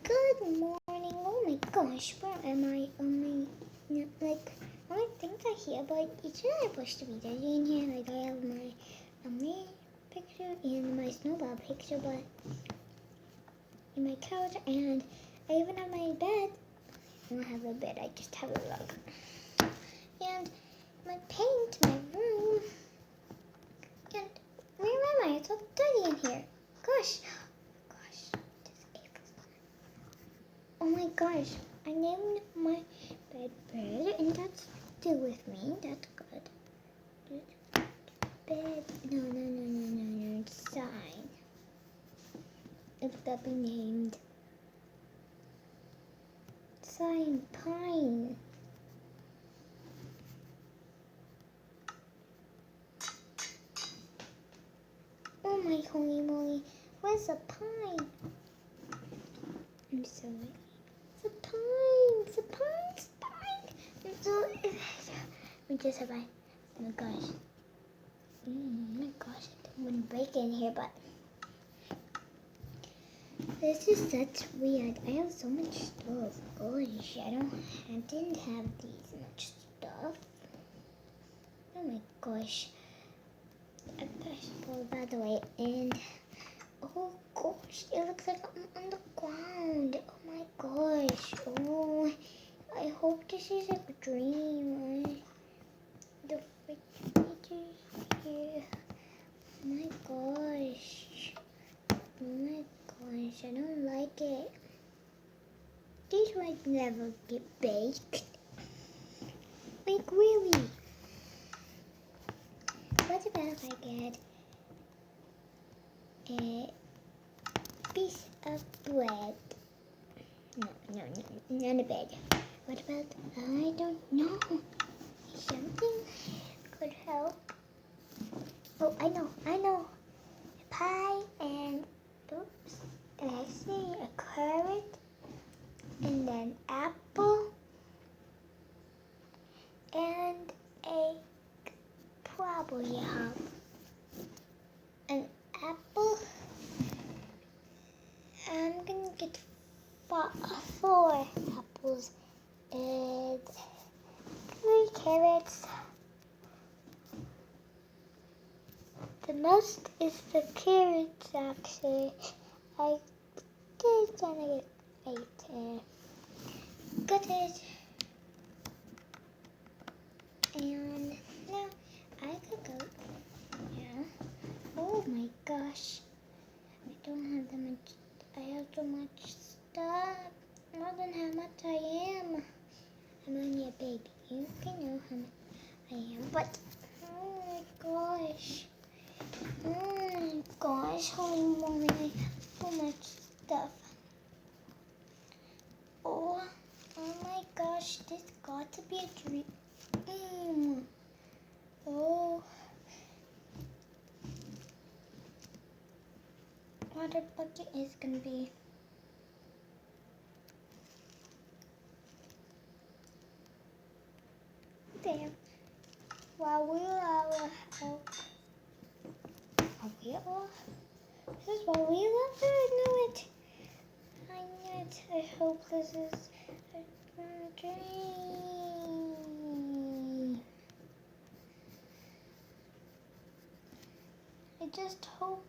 Good morning. Oh my gosh, where am I? I think I'm here, but it's not supposed to be there in here. Like, I have my picture and my snowball picture, but in my couch, and I even have my bed. I don't have a bed, I just have a rug. And my paint, my room. And where am I? It's all dirty in here. Gosh. Oh my gosh, I named my bed Bird, and that's still with me. That's good. Bed. No. Sign. It's got to be named Sign Pine. Oh my holy moly, where's the pine? I'm sorry. It's a pine. It's a pine. It's so. We just have oh my gosh. I wouldn't break in here, but this is such weird. I have so much stuff. Gosh, I didn't have these much stuff. Oh my gosh. I pulled that away, and oh gosh, it looks like I'm on the ground. Oh my gosh. Oh, I hope this is a dream. The refrigerator's here. Oh my gosh. I don't like it. These might never get baked. Like, really? What about if I get a piece of bread? No, not a bed. What about, I don't know. Something could help. Oh, I know. A pie and, and I see a carrot, and then apple, and a probably have an apple. I'm gonna get four apples and 3 carrots. The most is the carrots, actually. I did try to get 8. Got it. And now I could go. Yeah. Oh my gosh. I don't have that much. I have so much stuff. More than how much I am. I'm only a baby. You can know how much I am. But, oh my gosh. Holy moly. I have so much stuff. Oh my gosh. This got to be a dream. Oh. Water bucket is gonna be there. While we are this is while we love it. I knew it. I hope this is a dream. I just hope